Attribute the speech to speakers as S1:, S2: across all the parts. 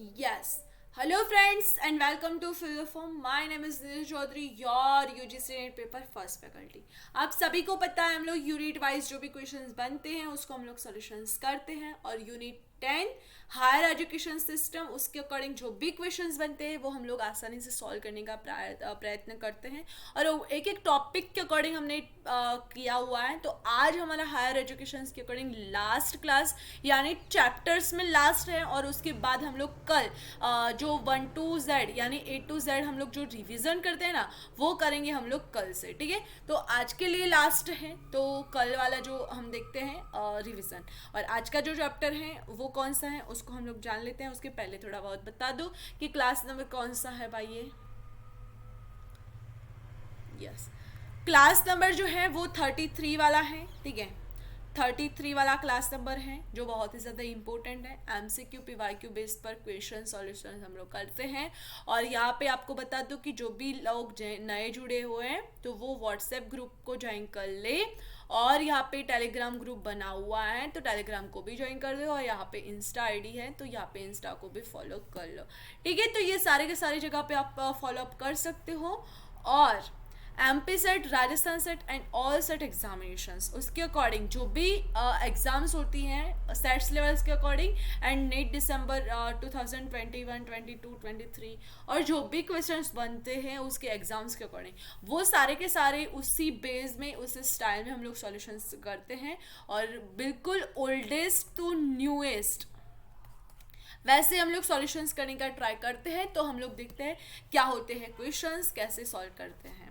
S1: Yes. Hello, friends, and welcome to Philosophy. My name is Nidhi Chaudhary, your UGC net paper first faculty. आप सभी को पता है हम लोग यूनिट वाइज जो भी क्वेश्चंस बनते हैं उसको हम लोग सॉल्यूशंस करते हैं और यूनिट 10 हायर एजुकेशन सिस्टम उसके अकॉर्डिंग जो भी क्वेश्चंस बनते हैं वो हम लोग आसानी से सॉल्व करने का प्रयत्न करते हैं और एक एक टॉपिक के अकॉर्डिंग हमने किया हुआ है. तो आज हमारा हायर एजुकेशन के अकॉर्डिंग लास्ट क्लास यानी चैप्टर्स में लास्ट है और उसके बाद हम लोग कल जो 1 to Z यानी A to Z हम लोग जो रिवीजन करते हैं ना वो करेंगे हम लोग कल से. ठीक है, तो आज के लिए लास्ट है तो कल वाला जो हम देखते हैं रिवीजन. और आज का जो चैप्टर है वो कौन सा है उसको हम लोग जान लेते हैं. उसके पहले थोड़ा बहुत बता दो कि क्लास नंबर कौन सा है भाई. ये यस, क्लास नंबर जो है वो 33 वाला है. ठीक है, 33 वाला क्लास नंबर है जो बहुत ही ज़्यादा इंपॉर्टेंट है. MCQ PYQ बेस पर क्वेश्चन सॉल्यूशन हम लोग करते हैं. और यहाँ पे आपको बता दूँ कि जो भी लोग नए जुड़े हुए हैं तो वो व्हाट्सएप ग्रुप को ज्वाइन कर ले. और यहाँ पे टेलीग्राम ग्रुप बना हुआ है तो टेलीग्राम को भी ज्वाइन कर दो. और यहाँ पे इंस्टा आईडी है तो यहाँ पे इंस्टा को भी फॉलो कर लो. ठीक है, तो ये सारे के सारे जगह पे आप फॉलो अप कर सकते हो. और MP set, Rajasthan set and all set examinations उसके अकॉर्डिंग जो भी एग्जाम्स होती हैं सेट्स लेवल्स के अकॉर्डिंग एंड नेट दिसंबर 2021, 22, 23 और जो भी क्वेश्चंस बनते हैं उसके एग्जाम्स के अकॉर्डिंग वो सारे के सारे उसी बेस में उस स्टाइल में हम लोग सॉल्यूशंस करते हैं. और बिल्कुल ओल्डेस्ट टू न्यूएस्ट वैसे हम लोग सॉल्यूशंस करने का ट्राई करते हैं. तो हम लोग देखते हैं क्या होते हैं क्वेश्चंस कैसे सॉल्व करते हैं.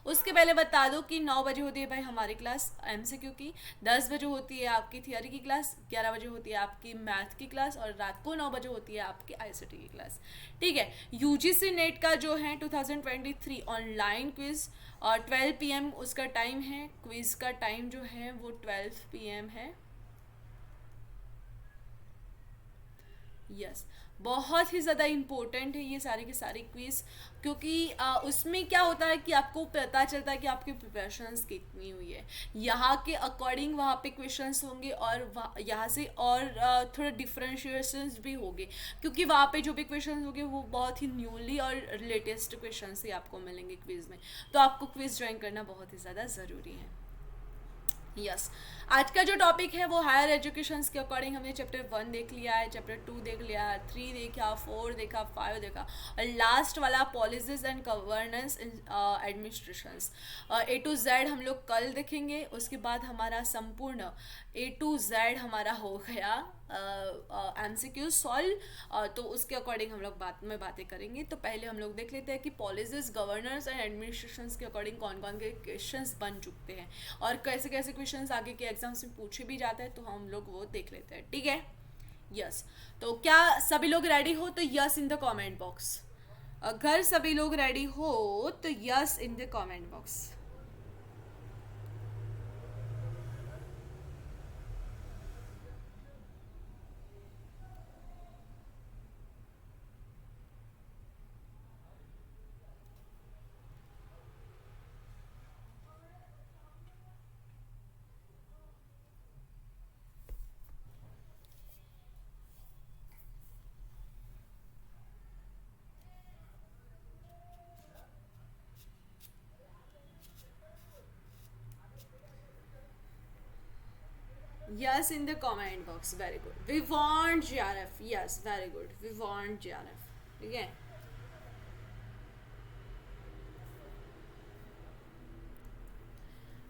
S1: उसके पहले बता दो कि 9 बजे होती है भाई हमारी क्लास MCQ की, 10 बजे होती है आपकी थियोरी की क्लास, 11 बजे होती है आपकी मैथ की क्लास और रात को 9 बजे होती है आपकी ICT की क्लास. ठीक है, UGC नेट का जो है 2023 ऑनलाइन क्विज और 12 PM उसका टाइम है. क्विज का टाइम जो है वो 12 PM है. यस, बहुत ही ज़्यादा इम्पोर्टेंट है ये सारी की सारी क्विज क्योंकि उसमें क्या होता है कि आपको पता चलता है कि आपकी प्रिपरेशंस कितनी हुई है. यहाँ के अकॉर्डिंग वहाँ पे क्वेश्चंस होंगे और यहाँ से और थोड़ा डिफ्रेंशिएशंस भी होंगे क्योंकि वहाँ पे जो भी क्वेश्चंस होंगे वो बहुत ही न्यूली और लेटेस्ट क्वेश्चंस ही आपको मिलेंगे क्विज में. तो आपको क्विज ज्वाइन करना बहुत ही ज़्यादा ज़रूरी है. यस, आज का जो टॉपिक है वो हायर एजुकेशन के अकॉर्डिंग हमने चैप्टर 1 देख लिया है, चैप्टर 2 देख लिया है, 3 देखा, 4 देखा, 5 देखा और लास्ट वाला policies and governance in administrations A to Z हम लोग कल देखेंगे. उसके बाद हमारा संपूर्ण A to Z हमारा हो गया MCQ सॉल्व. तो उसके अकॉर्डिंग हम लोग बात में बातें करेंगे. तो पहले हम लोग देख लेते हैं कि पॉलिसीज गवर्नेंस एंड एडमिनिस्ट्रेशन के अकॉर्डिंग कौन कौन के क्वेश्चंस बन चुके हैं और कैसे कैसे क्वेश्चंस आगे के एग्जाम्स में पूछे भी जाते हैं. तो हम लोग वो देख लेते हैं. ठीक है, यस. तो क्या सभी लोग रेडी हो? तो yes in the comment box. अगर सभी लोग रेडी हो तो yes in the comment box. Yes, in the comment box. Very good. We want GRF. Yes, very good. We want GRF. Okay.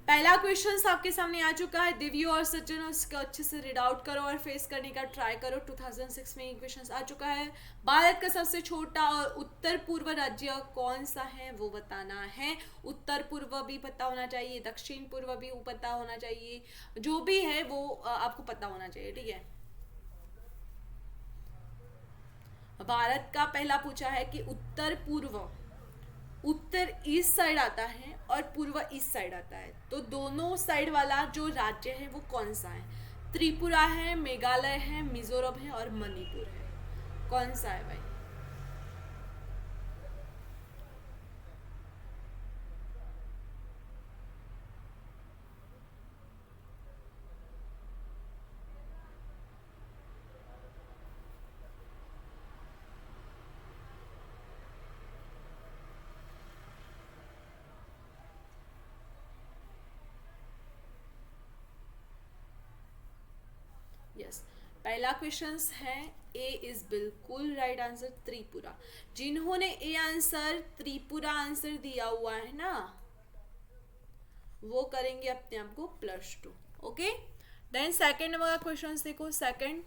S1: पहला क्वेश्चन आपके सामने आ चुका है. दिव्य और सज्जन उसको अच्छे से रीड आउट करो और फेस करने का ट्राई करो. 2006 में ये क्वेश्चन आ चुका है. भारत का सबसे छोटा और उत्तर पूर्व राज्य कौन सा है वो बताना है. उत्तर पूर्व भी पता होना चाहिए, दक्षिण पूर्व भी पता होना चाहिए, जो भी है वो आपको पता होना चाहिए. ठीक है, भारत का पहला पूछा है कि उत्तर पूर्व, उत्तर ईस्ट साइड आता है और पूर्व ईस्ट साइड आता है. तो दोनों साइड वाला जो राज्य है वो कौन सा है? त्रिपुरा है, मेघालय है, मिजोरम है और मणिपुर है. कौन सा है भाई? पहला क्वेश्चन है, ए इज बिल्कुल राइट आंसर त्रिपुरा। जिन्होंने ए आंसर त्रिपुरा आंसर दिया हुआ है ना, वो करेंगे अपने आप को +2। ओके, देन सेकंड नंबर का क्वेश्चन देखो। सेकंड,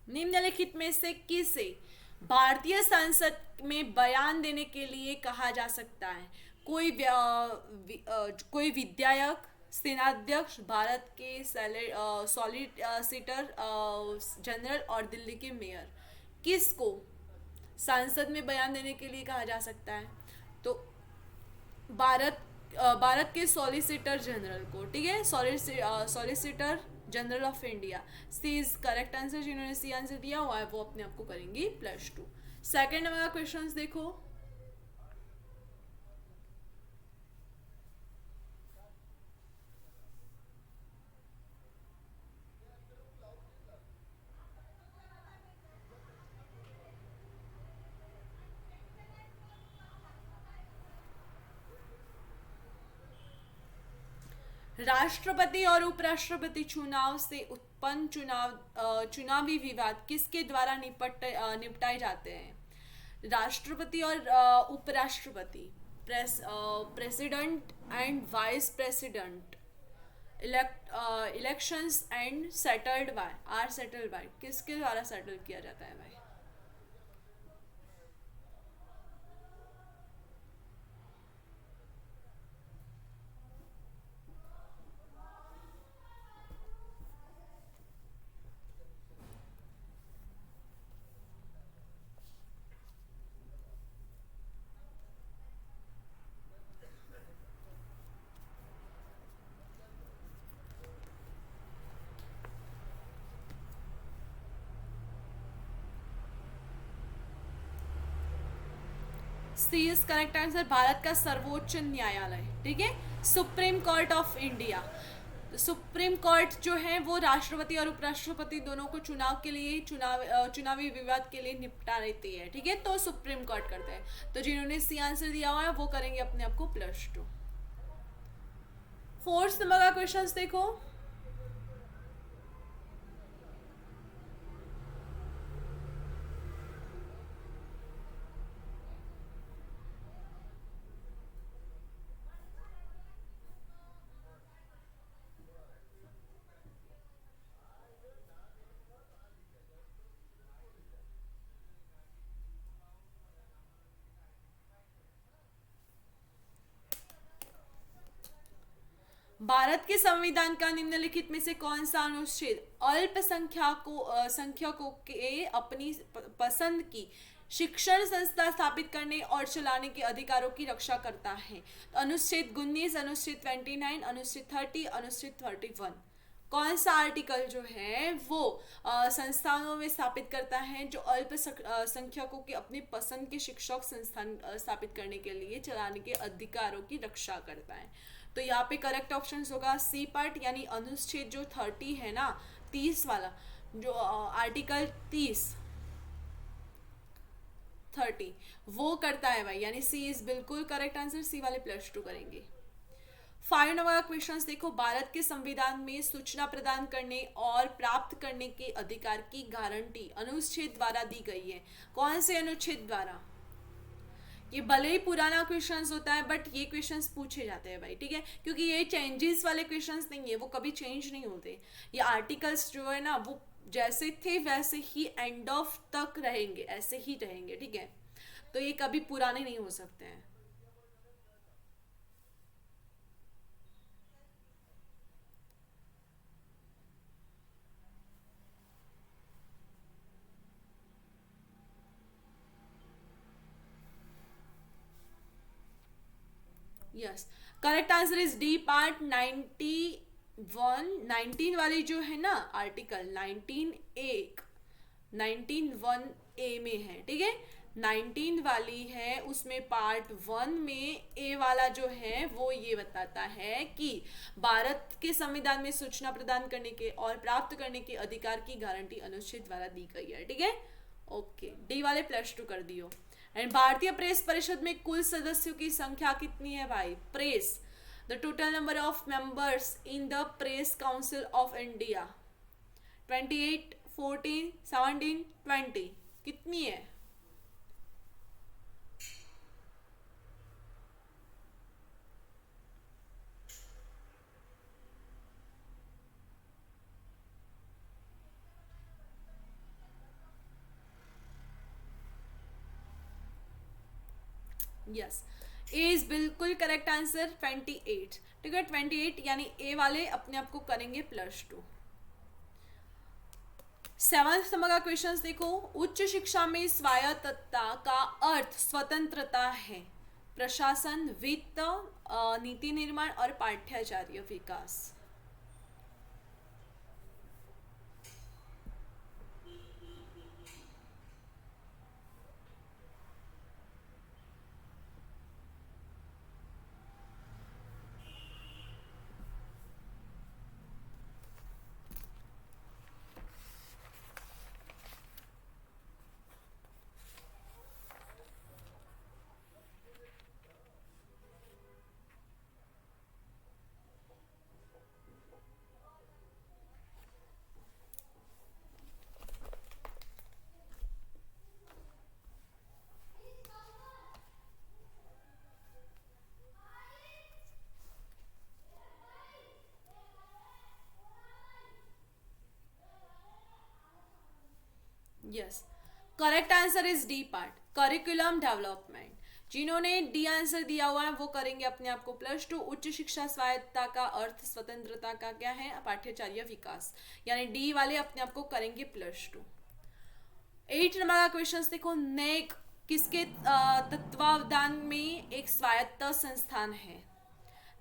S1: निम्नलिखित में से किसे भारतीय संसद में बयान देने के लिए कहा जा सकता है? कोई विधायक, सेनाध्यक्ष, भारत के सॉलिसिटर जनरल और दिल्ली के मेयर, किसको संसद में बयान देने के लिए कहा जा सकता है? तो भारत के सॉलिसिटर जनरल को, ठीक है, solicitor general of India. C is correct answer. जिन्होंने सी आंसर दिया हुआ है वो अपने आप को करेंगे +2। सेकंड नंबर का क्वेश्चन देखो। राष्ट्रपति और उपराष्ट्रपति चुनाव से उत्पन्न चुनावी विवाद किसके द्वारा निपटाए जाते हैं? राष्ट्रपति और उपराष्ट्रपति, president and vice president, elections and settled bye किसके द्वारा सेटल किया जाता है भाई? सी इज करेक्ट आंसर। भारत का सर्वोच्च न्यायालय, ठीक है, supreme court of India. Supreme court जो है वो राष्ट्रपति और उपराष्ट्रपति दोनों को चुनाव के लिए चुनावी विवाद के लिए निपटा देती है, ठीक है, तो सुप्रीम कोर्ट करते हैं। तो जिन्होंने सी आंसर दिया हुआ है वो करेंगे अपने आप को +2। फोर्थ नंबर का क्वेश्चन देखो। भारत के संविधान का निम्नलिखित में से कौन सा अनुच्छेद संख्यकों के अपनी पसंद की शिक्षण संस्था स्थापित करने और चलाने के अधिकारों की रक्षा करता है? अनुच्छेद 19, अनुच्छेद 29, अनुच्छेद 30, अनुच्छेद 31। कौन सा आर्टिकल जो है वो संस्थानों में स्थापित करता है जो अल्पसंख्यकों के अपनी पसंद के शिक्षक संस्थान स्थापित करने के लिए चलाने के अधिकारों की रक्षा करता है? तो यहाँ पे करेक्ट ऑप्शन होगा सी पार्ट, यानी अनुच्छेद जो 30 है ना, 30 वाला, जो आर्टिकल 30 वो करता है भाई, यानी सी इज बिल्कुल करेक्ट आंसर। सी वाले +2 करेंगे। 5 नंबर का क्वेश्चन देखो। भारत के संविधान में सूचना प्रदान करने और प्राप्त करने के अधिकार की गारंटी अनुच्छेद द्वारा दी गई है? कौन से अनुच्छेद द्वारा? ये भले ही पुराना क्वेश्चंस होता है बट ये क्वेश्चंस पूछे जाते हैं भाई, ठीक है, क्योंकि ये चेंजेस वाले क्वेश्चंस नहीं है, वो कभी चेंज नहीं होते। ये आर्टिकल्स जो है ना वो जैसे थे वैसे ही एंड ऑफ तक रहेंगे, ऐसे ही रहेंगे, ठीक है। तो ये कभी पुराने नहीं हो सकते हैं। Yes, correct answer is D part 91। 19 वाली जो है ना आर्टिकल 19 एक 19(1)(a) में है, ठीक है। 19 वाली है उसमें पार्ट 1 में ए वाला जो है वो ये बताता है कि भारत के संविधान में सूचना प्रदान करने के और प्राप्त करने के अधिकार की गारंटी अनुच्छेद द्वारा दी गई है, ठीक है। ओके, डी वाले +2 कर दियो। एंड भारतीय प्रेस परिषद में कुल सदस्यों की संख्या कितनी है भाई? Press, the total number of members in the press council of India 28, 14, 17, 20 कितनी है? यस, ए इज बिल्कुल करेक्ट आंसर 28, ठीक है। 28 यानी ए वाले अपने आप को करेंगे +2। 7th नंबर का क्वेश्चन देखो, उच्च शिक्षा में स्वायत्तता का अर्थ स्वतंत्रता है। प्रशासन, वित्त, नीति निर्माण और पाठ्याचार्य विकास। Yes, correct answer is D part, curriculum development. जिन्होंने डी आंसर दिया हुआ है वो करेंगे अपने आप को +2। उच्च शिक्षा स्वायत्तता का अर्थ स्वतंत्रता का क्या है? पाठ्याचार्य विकास, यानी डी वाले अपने आप को करेंगे +2। 8 नंबर का क्वेश्चन देखो, नेक किसके तत्वावधान में एक स्वायत्त संस्थान है?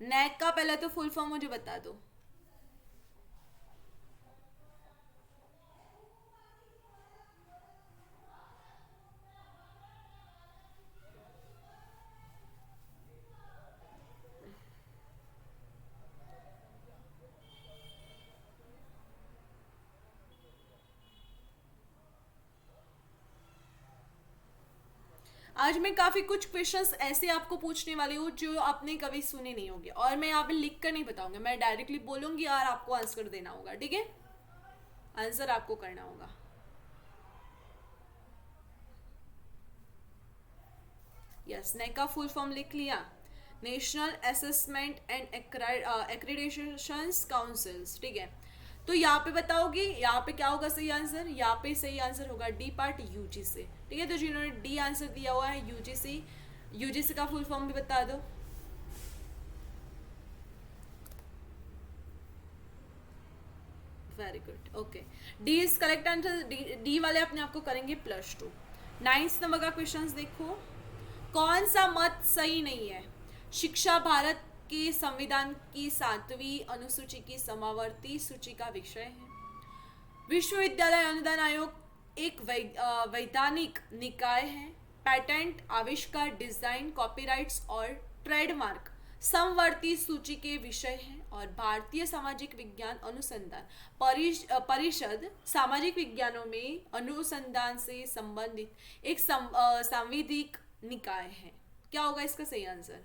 S1: नेक का पहले तो फुल फॉर्म मुझे बता दो। आज मैं काफी कुछ क्वेश्चंस ऐसे आपको पूछने वाली हूँ जो आपने कभी सुने नहीं होंगे, और मैं यहाँ पे लिख कर नहीं बताऊंगा, मैं डायरेक्टली बोलूंगी और आपको आंसर देना होगा, ठीक है। आंसर आपको करना होगा। यस, नेक का फुल फॉर्म लिख लिया, national assessment and accreditation councils, ठीक है। तो यहाँ पे बताओगे यहाँ पे क्या होगा सही आंसर? यहाँ पे सही आंसर होगा डी पार्ट, यूजीसी, ठीक है। तो जिन्होंने डी आंसर दिया हुआ है यूजीसी, यूजीसी का फुल फॉर्म भी बता दो। Very good, okay, D is correct answer. D वाले अपने आप को करेंगे +2। 9th नंबर का क्वेश्चन देखो, कौन सा मत सही नहीं है? शिक्षा भारत के संविधान की 7वीं अनुसूची की समावर्ती सूची का विषय है। विश्वविद्यालय अनुदान आयोग एक वैधानिक निकाय है। पेटेंट, आविष्कार, डिजाइन, कॉपीराइट्स और ट्रेडमार्क समवर्ती सूची के विषय हैं। और भारतीय सामाजिक विज्ञान अनुसंधान परिषद सामाजिक विज्ञानों में अनुसंधान से संबंधित एक सांविधिक निकाय है। क्या होगा इसका सही answer?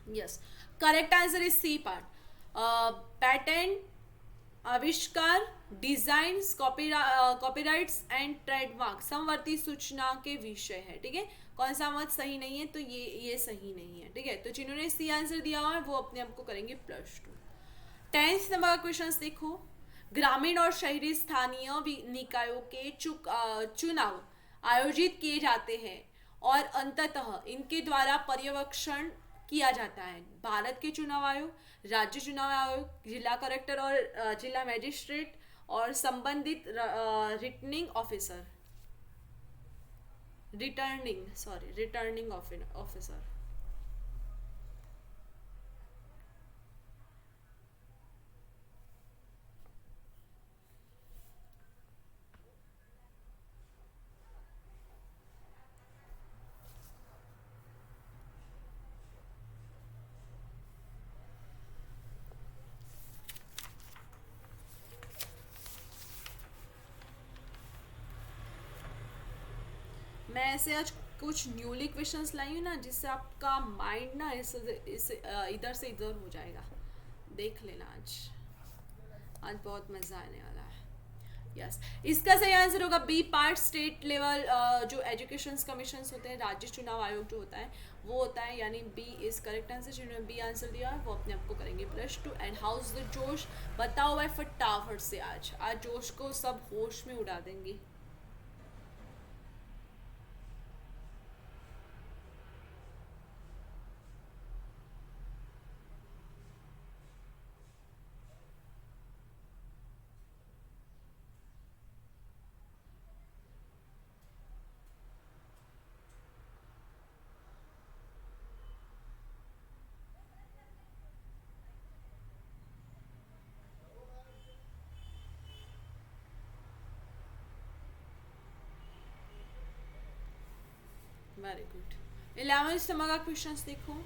S1: Yes, correct answer is C part. Patent, आविष्कार, डिजाइन, कॉपीराइट्स एंड ट्रेडमार्क समवर्ती सूचना के विषय है। ठीक है, कौन सा मत सही नहीं है, तो ये सही नहीं है। ठीक है, तो जिन्होंने सी आंसर दिया हुआ है वो अपने आप को करेंगे +2। 10th नंबर का क्वेश्चन देखो। ग्रामीण और शहरी स्थानीय निकायों के चुनाव आयोजित किए जाते हैं और अंततः इनके द्वारा पर्यवेक्षण किया जाता है। भारत के चुनाव आयोग, राज्य चुनाव आयोग, जिला कलेक्टर और जिला मजिस्ट्रेट और संबंधित रिटर्निंग ऑफिसर, रिटर्निंग ऑफिसर। मैं ऐसे आज कुछ न्यूली क्वेश्चंस लाई हूँ ना, जिससे आपका माइंड ना इधर से इधर हो जाएगा। देख लेना आज, आज बहुत मज़ा आने वाला है। यस, इसका सही आंसर होगा बी पार्ट। स्टेट लेवल जो एजुकेशन कमीशन होते हैं, राज्य चुनाव आयोग जो होता है वो होता है, यानी बी इज करेक्ट आंसर। जिन्होंने बी आंसर दिया है वो अपने आप को करेंगे +2। एंड हाउस द जोश बताओ भाई फटाफट से, आज जोश को सब होश में उड़ा देंगे। Very good. 11th नंबर का क्वेश्चन देखो।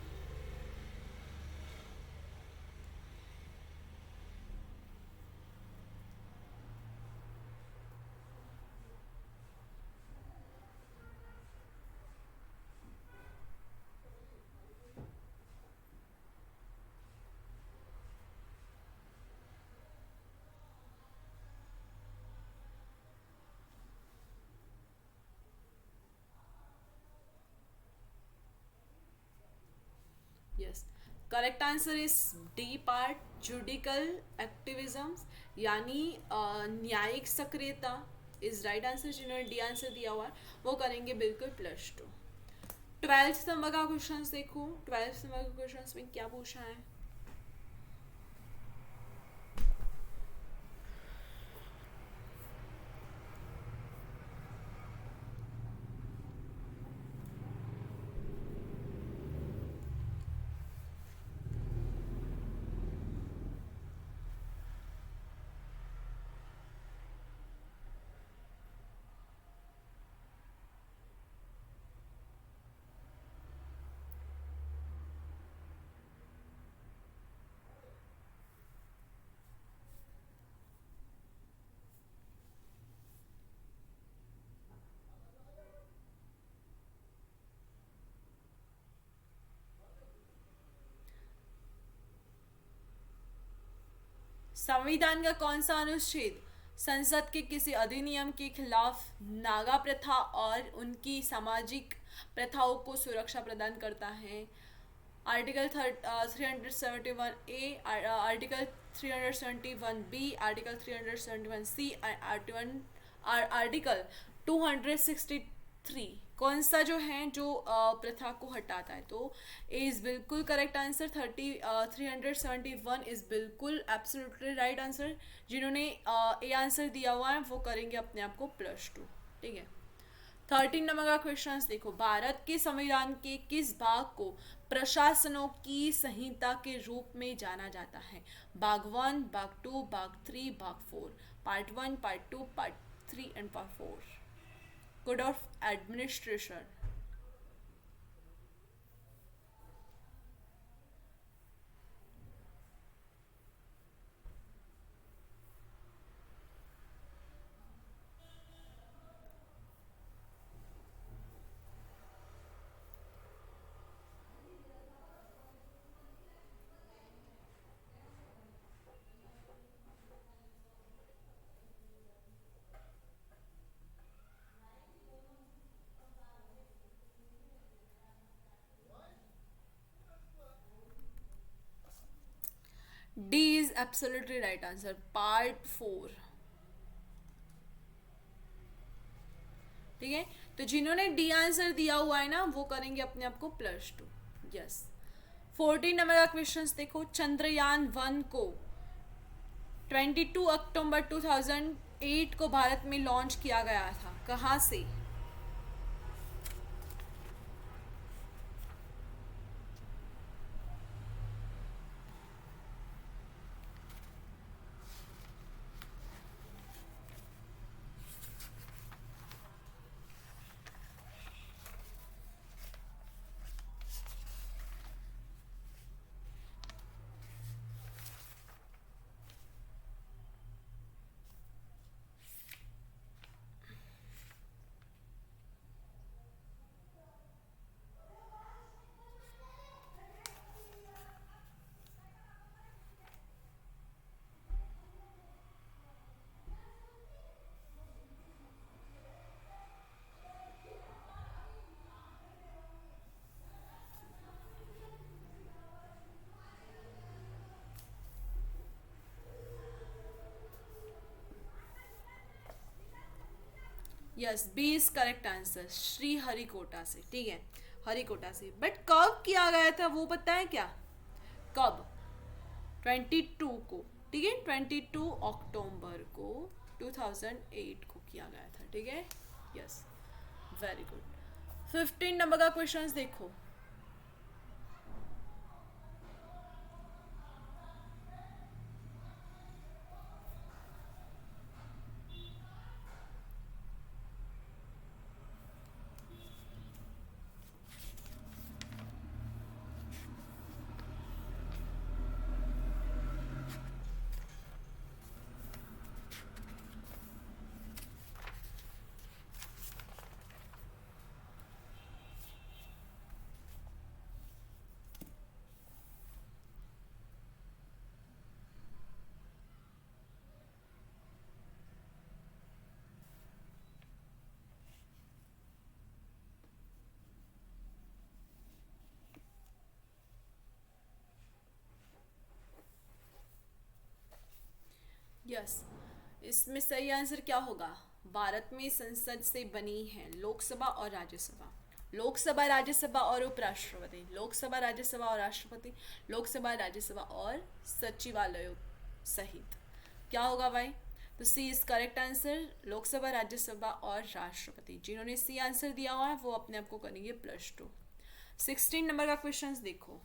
S1: Yes, correct answer is D part, judicial activism, यानी न्यायिक सक्रियता इज राइट आंसर। जिन्होंने डी आंसर दिया हुआ है वो करेंगे बिल्कुल +2। 12th नंबर का क्वेश्चन देखो। 12th नंबर के क्वेश्चन में क्या पूछा है। संविधान का कौन सा अनुच्छेद संसद के किसी अधिनियम के खिलाफ नागा प्रथा और उनकी सामाजिक प्रथाओं को सुरक्षा प्रदान करता है। आर्टिकल 371 ए, आर्टिकल 371 बी, आर्टिकल 371 सी, आर्टिकल 263। कौन सा जो है जो प्रथा को हटाता है, तो ए इज़ बिल्कुल करेक्ट आंसर। 371 इज़ बिल्कुल एब्सोल्युटली राइट आंसर। जिन्होंने ए आंसर दिया हुआ है वो करेंगे अपने आप को +2। ठीक है, 13 नंबर का क्वेश्चन देखो। भारत के संविधान के किस भाग को प्रशासनों की संहिता के रूप में जाना जाता है। भाग 1, भाग 2, भाग 3, भाग 4। Part 1, part 2, part 3 and part 4। Code of administration. Absolutely right answer, part 4। ठीक है, तो जिन्होंने डी आंसर दिया हुआ है ना वो करेंगे अपने आप को +2। यस। 14 नंबर का क्वेश्चन देखो, चंद्रयान 1 को 22 अक्टूबर 2008 को भारत में लॉन्च किया गया था, कहाँ से? Yes, B is correct answer, Sriharikota से। ठीक है, हरिकोटा से। बट कब किया गया था वो पता है क्या? कब? 22 को। ठीक है, 22 अक्टूबर को 2008 को किया गया था। ठीक है, यस, वेरी गुड। 15 नंबर का क्वेश्चन देखो, यस, इसमें सही आंसर क्या होगा? भारत में संसद से बनी है लोकसभा और राज्यसभा, लोकसभा राज्यसभा और उपराष्ट्रपति, लोकसभा राज्यसभा और राष्ट्रपति, लोकसभा राज्यसभा और सचिवालयों सहित। क्या होगा भाई? तो C is correct answer, Lok Sabha Rajya Sabha और राष्ट्रपति। जिन्होंने सी आंसर दिया हुआ है वो अपने आप को करेंगे +2। 16 नंबर का क्वेश्चन देखो,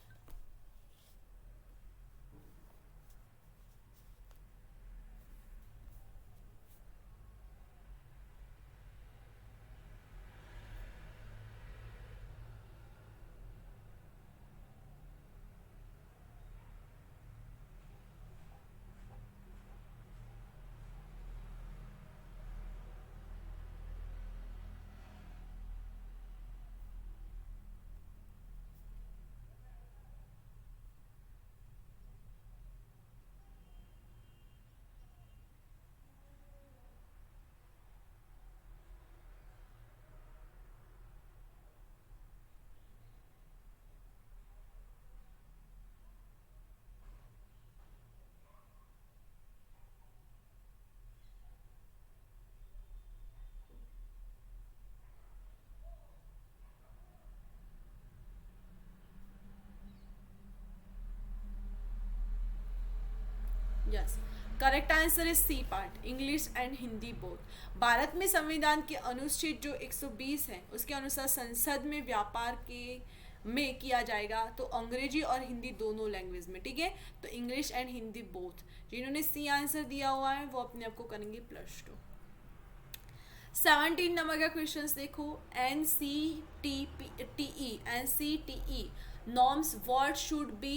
S1: yes, correct answer is C part, English and Hindi both. Bharat में संविधान के अनुच्छेद जो 120 है उसके अनुसार संसद में व्यापार के में किया जाएगा तो अंग्रेजी और हिंदी दोनों लैंग्वेज में। ठीक है, तो इंग्लिश एंड हिंदी बोथ। जिन्होंने सी आंसर दिया हुआ है वो अपने आप को करेंगे +2। 17 नंबर का क्वेश्चन देखो, NCTE norms what should be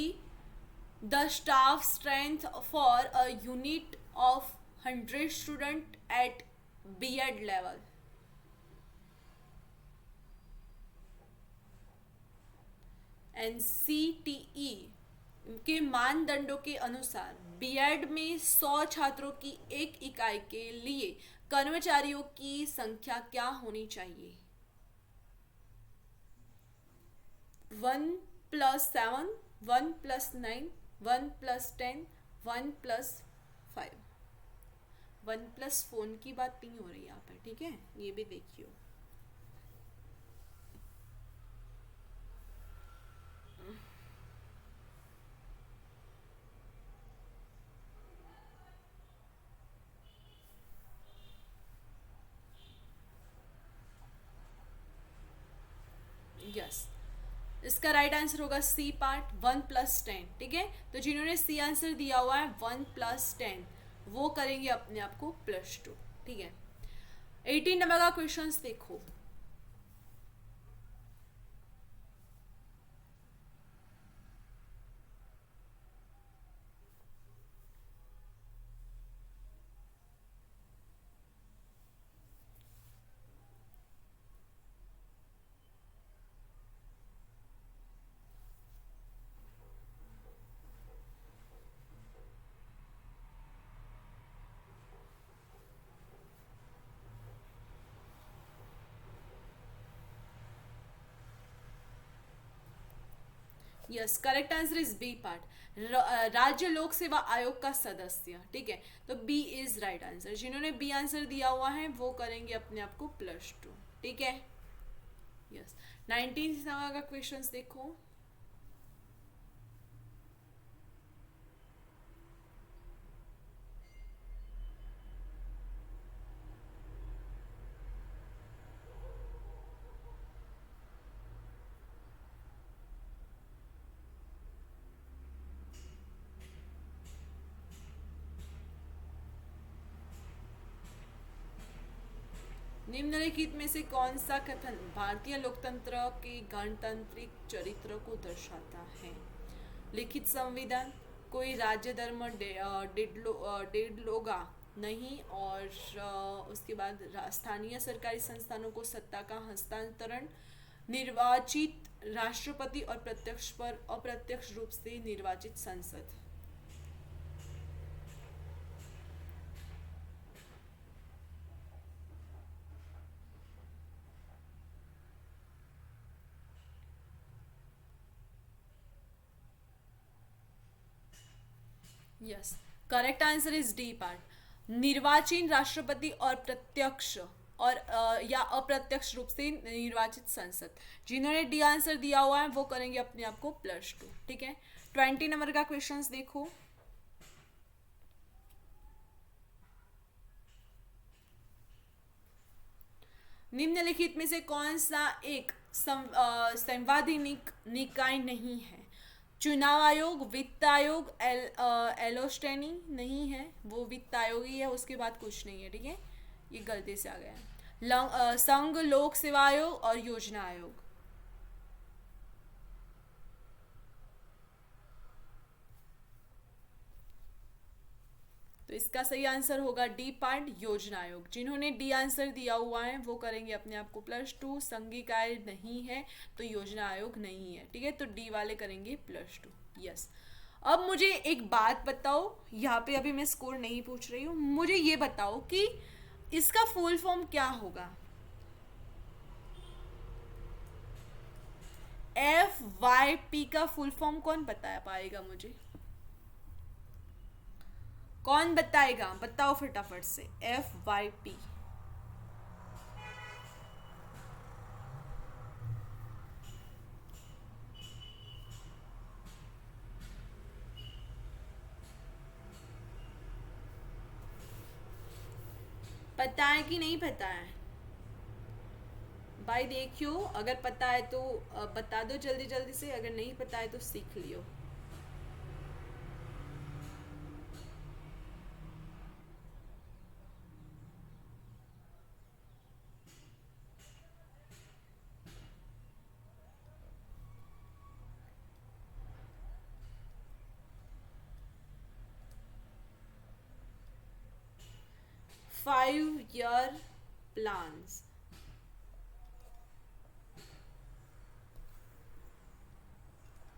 S1: the staff strength for a unit of 100 student at B.Ed level? NCTE के मानदंडों के अनुसार B.Ed में 100 छात्रों की एक इकाई के लिए कर्मचारियों की संख्या क्या होनी चाहिए? 1+7, 1+9, 1+10, 1+5। 1+4 की बात नहीं हो रही यहाँ पर, ठीक है, ये भी देखियो। यस, इसका राइट आंसर होगा सी पार्ट, 1+10, ठीक है। तो जिन्होंने सी आंसर दिया हुआ है 1+10, वो करेंगे अपने आप को +2, ठीक है। 18 नंबर का क्वेश्चन देखो। Yes, correct answer is B part, राज्य लोक सेवा आयोग का सदस्य, ठीक है। तो बी इज राइट आंसर। जिन्होंने बी आंसर दिया हुआ है वो करेंगे अपने आप को +2, ठीक है। यस, 19 का क्वेश्चन देखो। निम्नलिखित में से कौन सा कथन भारतीय लोकतंत्र के गणतांत्रिक चरित्र को दर्शाता है? लिखित संविधान, कोई राज्य धर्म डेडलोगा नहीं, और उसके बाद स्थानीय सरकारी संस्थानों को सत्ता का हस्तांतरण, निर्वाचित राष्ट्रपति और प्रत्यक्ष पर अप्रत्यक्ष रूप से निर्वाचित संसद। Yes, correct answer is D part, निर्वाचित राष्ट्रपति और प्रत्यक्ष और या अप्रत्यक्ष रूप से निर्वाचित संसद। जिन्होंने डी आंसर दिया हुआ है वो करेंगे अपने आप को +2, ठीक है। 20 नंबर का क्वेश्चन देखो। निम्नलिखित में से कौन सा एक संवैधानिक निकाय नहीं है? चुनाव आयोग, वित्त आयोग, एलोस्टेनी नहीं है, वो वित्त आयोग ही है, उसके बाद कुछ नहीं है, ठीक है, ये गलती से आ गया है। संघ लोक सेवा आयोग और योजना आयोग। तो इसका सही आंसर होगा डी पार्ट, योजना आयोग। जिन्होंने डी आंसर दिया हुआ है वो करेंगे अपने आप को +2। संघिकाय नहीं है तो योजना आयोग नहीं है, ठीक है, तो डी वाले करेंगे +2। यस, अब मुझे एक बात बताओ, यहाँ पे अभी मैं स्कोर नहीं पूछ रही हूँ, मुझे ये बताओ कि इसका फुल फॉर्म क्या होगा? FYP का फुल फॉर्म कौन बता पाएगा मुझे? कौन बताएगा? बताओ फटाफट से। FYP पता है कि नहीं पता है? भाई देखियो, अगर पता है तो बता दो जल्दी जल्दी से, अगर नहीं पता है तो सीख लियो। five-year plans,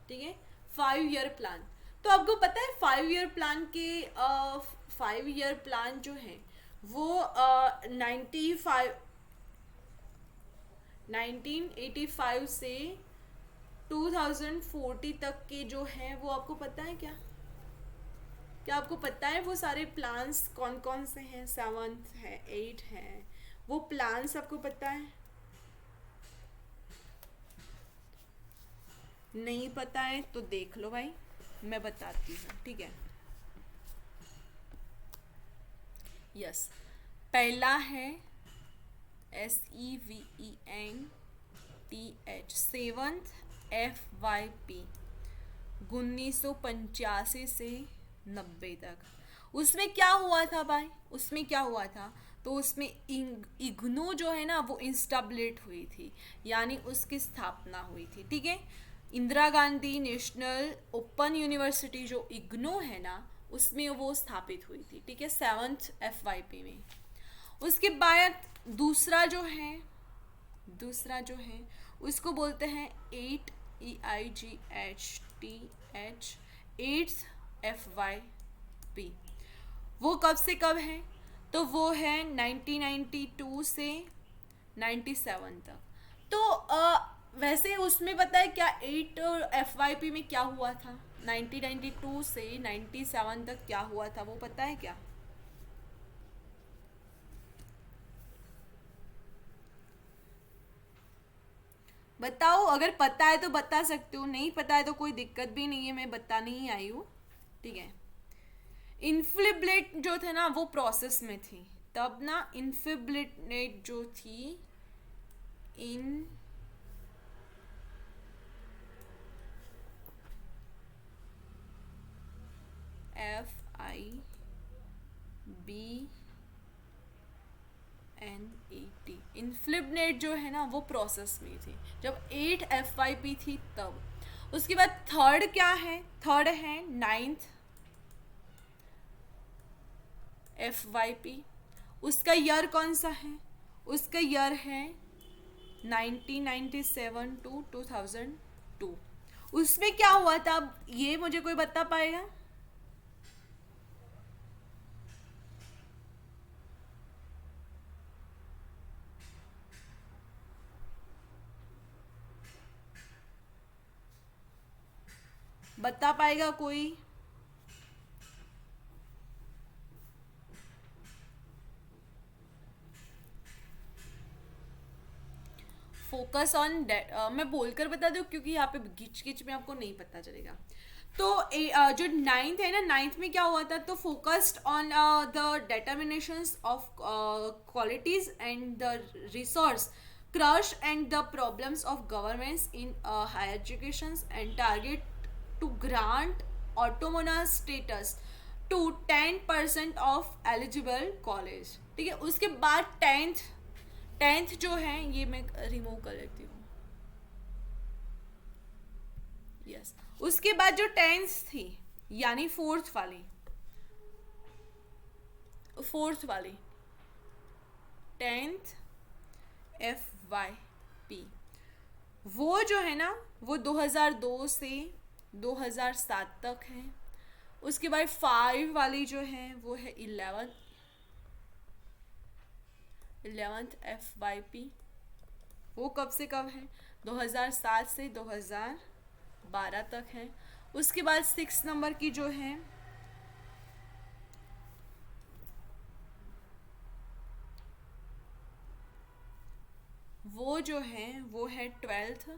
S1: ठीक है, 5 ईयर प्लान। तो आपको पता है 5 ईयर प्लान के 5 ईयर प्लान जो है वो 1985 से 2040 तक के जो है वो आपको पता है क्या? क्या आपको पता है वो सारे प्लान्स कौन कौन से हैं? सेवन्थ है, एट है, वो प्लान्स आपको पता है? नहीं पता है तो देख लो भाई, मैं बताती हूँ, ठीक है। यस, पहला है SEVENTH, सेवन्थ FYP 1985 से 90 तक। उसमें क्या हुआ था भाई, उसमें क्या हुआ था? तो उसमें इग्नू जो है ना वो इंस्टैब्लिश हुई थी, यानी उसकी स्थापना हुई थी, ठीक है। Indira Gandhi national open university जो इग्नू है ना, उसमें वो स्थापित हुई थी, ठीक है, सेवन्थ FYP में। उसके बाद दूसरा जो है उसको बोलते हैं 8 FYP। वो कब से कब है? तो वो है 1992 से 97 तक। तो वैसे उसमें पता है क्या 8 FYP में क्या हुआ था? 1992 से 97 तक क्या हुआ था वो पता है क्या? बताओ, अगर पता है तो बता सकते हो, नहीं पता है तो कोई दिक्कत भी नहीं है, मैं बताने ही आई हूँ, ठीक है। इन्फिब्लेट जो थे ना वो प्रोसेस में थी तब ना, इन्फिब्लेट जो थी इन FIBNET, इन्फ्लिबनेट जो है ना वो प्रोसेस में थी जब 8 FYP थी तब। उसके बाद थर्ड क्या है? थर्ड है 9th FYP। उसका ईयर कौन सा है? उसका ईयर है 1997 to 2002। उसमें क्या हुआ था अब ये मुझे कोई बता पाएगा? बता पाएगा कोई? फोकस ऑन मैं बोलकर बता दूं क्योंकि यहाँ पे घिच घिच में आपको नहीं पता चलेगा। तो जो नाइन्थ है ना, नाइन्थ में क्या हुआ था? तो focused on the determinations of qualities and the resource crush and the problems of governments in higher education and target to grant autonomous status to 10% of eligible college, ठीक है। उसके बाद टेंथ, टेंथ जो है ये मैं रिमूव कर लेती हूँ, यस। उसके बाद जो टेंथ थी यानी फोर्थ वाली 10th FYP, वो जो है ना वो 2002 से 2007 तक है। उसके बाद 5 वाली जो है वो है 11th FYP। वो कब से कब है? 2007 से 2012 तक है। उसके बाद 6 नंबर की जो है वो जो है वो है 12th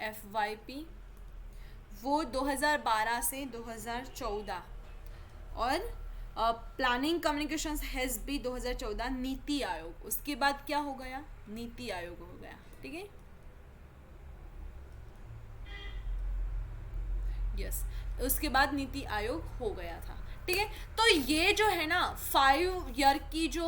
S1: FYP। वो 2012 से 2014। और planning communications has B 2014 NITI Aayog. उसके बाद क्या हो गया? नीति आयोग हो गया, ठीक है, यस। उसके बाद नीति आयोग हो गया था, ठीक है। तो ये जो है ना 5 ईयर की जो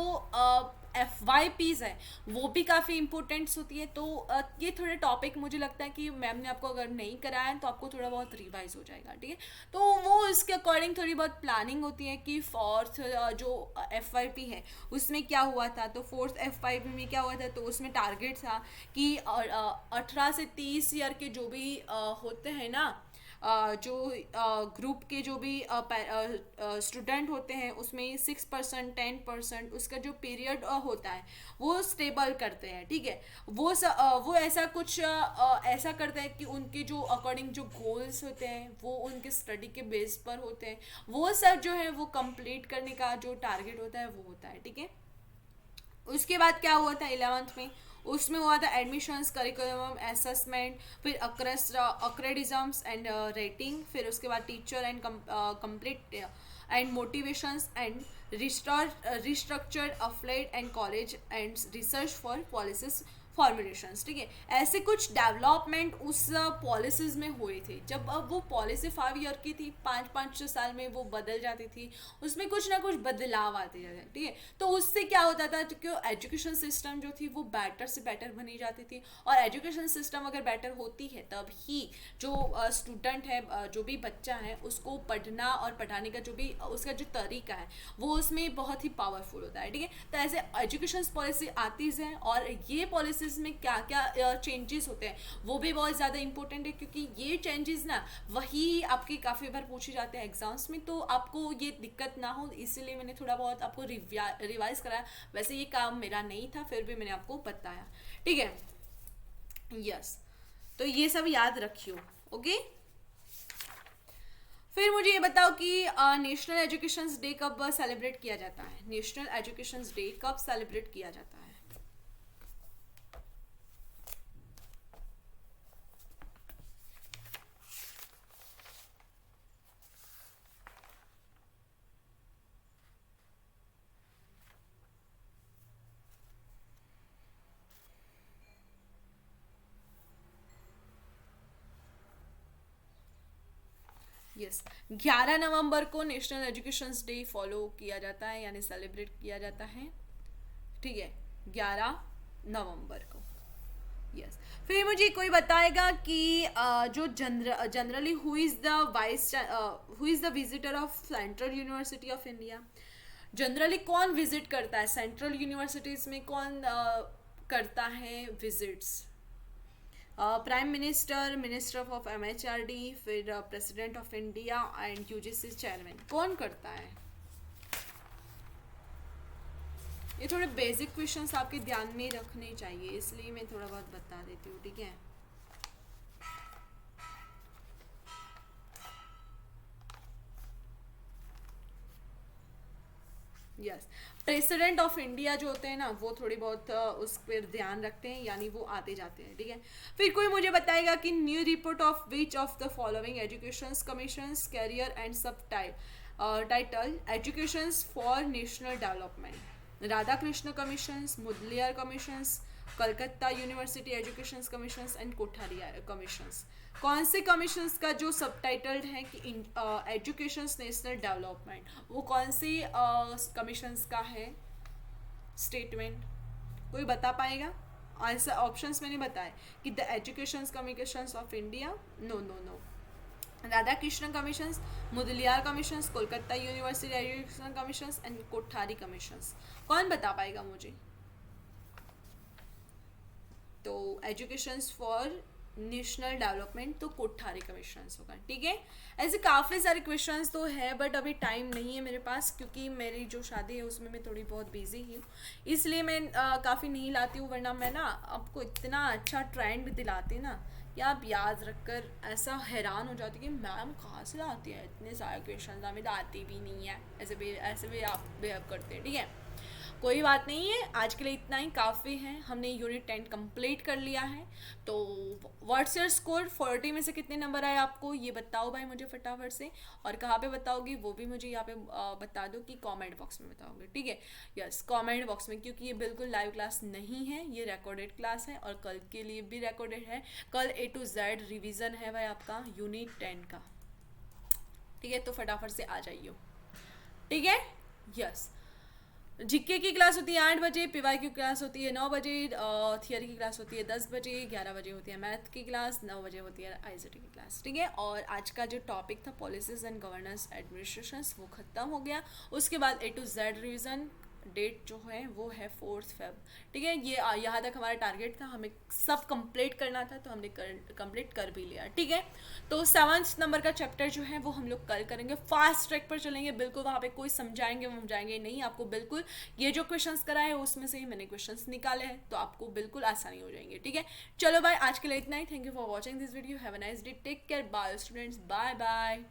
S1: FYPs है वो भी काफ़ी इंपॉर्टेंट्स होती है। तो ये थोड़े टॉपिक मुझे लगता है कि मैम ने आपको अगर नहीं कराया है तो आपको थोड़ा बहुत रिवाइज हो जाएगा, ठीक है। तो वो इसके अकॉर्डिंग थोड़ी बहुत प्लानिंग होती है कि फोर्थ जो FYP है उसमें क्या हुआ था। तो फोर्थ FYP में क्या हुआ था? तो उसमें टारगेट था कि 18 से 30 ईयर के जो भी होते हैं ना जो ग्रुप के जो भी स्टूडेंट होते हैं उसमें 6% 10% उसका जो पीरियड होता है वो स्टेबल करते हैं, ठीक है। वो ऐसा कुछ ऐसा करते हैं कि उनके जो अकॉर्डिंग जो गोल्स होते हैं वो उनके स्टडी के बेस पर होते हैं, वो सब जो है वो कंप्लीट करने का जो टारगेट होता है वो होता है, ठीक है। उसके बाद क्या हुआ था 11th में, उसमें हुआ था एडमिशन्स, करिकुलम असेसमेंट, फिर अक्रेडिज्म्स एंड रेटिंग, फिर उसके बाद teacher and complete and motivations and restructured affiliate and college and research for policies formulations, ठीक है। ऐसे कुछ डेवलपमेंट उस पॉलिसीज में हुए थे। जब अब वो पॉलिसी 5 ईयर की थी, 5-5 साल में वो बदल जाती थी, उसमें कुछ ना कुछ बदलाव आते जाते, ठीक है। तो उससे क्या होता था कि एजुकेशन सिस्टम जो थी वो बेटर से बेटर बनी जाती थी, और एजुकेशन सिस्टम अगर बेटर होती है तब ही जो स्टूडेंट है, जो भी बच्चा है, उसको पढ़ना और पढ़ाने का जो भी उसका जो तरीका है वो उसमें बहुत ही पावरफुल होता है, ठीक है। तो ऐसे एजुकेशन पॉलिसी आती है, और ये पॉलिसीज में क्या क्या चेंजेस होते हैं वो भी बहुत ज़्यादा इंपॉर्टेंट है, क्योंकि ये चेंजेस ना वही आपके काफ़ी बार पूछे जाते हैं एग्जाम्स में, तो आपको ये दिक्कत ना हो इसलिए मैंने थोड़ा बहुत आपको रिवाइज कराया। वैसे ये काम मेरा नहीं था, फिर भी मैंने आपको बताया, ठीक है। यस, तो ये सब याद रखियो, ओके। फिर मुझे ये बताओ कि नेशनल एजुकेशन डे कब सेलिब्रेट किया जाता है? नेशनल एजुकेशन डे कब सेलिब्रेट किया जाता है? यस, 11 नवंबर को नेशनल एजुकेशन डे फॉलो किया जाता है, यानी सेलिब्रेट किया जाता है, ठीक है, 11 नवंबर को। यस, फिर मुझे कोई बताएगा कि जो generally who is the visitor of central university of India? Generally कौन विजिट करता है सेंट्रल यूनिवर्सिटीज में, कौन करता है visits? Prime minister, minister of MHRD, फिर president of India and UGC chairman, कौन करता है? ये थोड़े बेसिक क्वेश्चंस आपके ध्यान में रखने चाहिए, इसलिए मैं थोड़ा बहुत बता देती हूँ, ठीक है। यस, प्रेसिडेंट ऑफ इंडिया जो होते हैं ना वो थोड़ी बहुत उस पर ध्यान रखते हैं, यानी वो आते जाते हैं, ठीक है। फिर कोई मुझे बताएगा कि new report of which of the following education commission career and subtitle education for national development? Radha Krishna commission, Mudaliar commission, Calcutta university education commission and Kothari commission, कौन से कमीशंस का जो सब टाइटल्ड है कि एजुकेशन नेशनल डेवलपमेंट, वो कौन से कमीशंस का है स्टेटमेंट? कोई बता पाएगा? ऐसा ऑप्शंस मैंने बताए कि the education commissions of India, no no no, Radha Krishna commissions, Mudaliar commissions, Kolkata university education commissions and Kothari commissions. कौन बता पाएगा मुझे? तो एजुकेशन फॉर नेशनल डेवलपमेंट तो कोठारी कमीशंस होगा, ठीक है। ऐसे काफ़ी सारे क्वेश्चंस तो है, बट अभी टाइम नहीं है मेरे पास, क्योंकि मेरी जो शादी है उसमें मैं थोड़ी बहुत बिजी हूँ, इसलिए मैं काफ़ी नहीं लाती हूँ, वरना मैं ना आपको इतना अच्छा ट्रेंड दिलाती ना कि आप याद रखकर ऐसा हैरान हो जाती कि मैम कहाँ से लाती है इतने सारे क्वेश्चन, हमें तो आती भी नहीं है, ऐसे भी आप बिहेव करते हैं, ठीक है। कोई बात नहीं है, आज के लिए इतना ही काफ़ी है, हमने यूनिट 10 कंप्लीट कर लिया है। तो व्हाट्स योर स्कोर? 40 में से कितने नंबर आए आपको ये बताओ भाई मुझे फटाफट से, और कहाँ पे बताओगी वो भी मुझे यहाँ पे बता दो कि कमेंट बॉक्स में बताओगे, ठीक है। यस, कमेंट बॉक्स में, क्योंकि ये बिल्कुल लाइव क्लास नहीं है, ये रिकॉर्डेड क्लास है, और कल के लिए भी रिकॉर्डेड है। कल A to Z रिविज़न है भाई आपका यूनिट 10 का, ठीक है। तो फटाफट से आ जाइए, ठीक है। यस, जीके की क्लास होती है 8 बजे, पीवाई की क्लास होती है 9 बजे, थियरी की क्लास होती है 10 बजे, 11 बजे होती है मैथ की क्लास, 9 बजे होती है ICT की क्लास, ठीक है। और आज का जो टॉपिक था पॉलिसीज एंड गवर्नेंस एडमिनिस्ट्रेशन वो ख़त्म हो गया। उसके बाद A to Z revision date जो है वो है 4 फेब। ठीक है, ये यहाँ तक हमारा टारगेट था, हमें सब कंप्लीट करना था तो हमने कंप्लीट कर भी लिया। ठीक है, तो 7 नंबर का चैप्टर जो है वो हम लोग कल करेंगे, फास्ट ट्रैक पर चलेंगे बिल्कुल, वहाँ पे कोई समझाएंगे नहीं आपको, बिल्कुल ये जो क्वेश्चंस कराए हैं उसमें से ही मैंने क्वेश्चंस निकाले हैं, तो आपको बिल्कुल आसानी हो जाएंगे। ठीक है, चलो भाई आज के लिए इतना ही। Thank you for watching this video, have a nice day, take care, bye students, bye bye.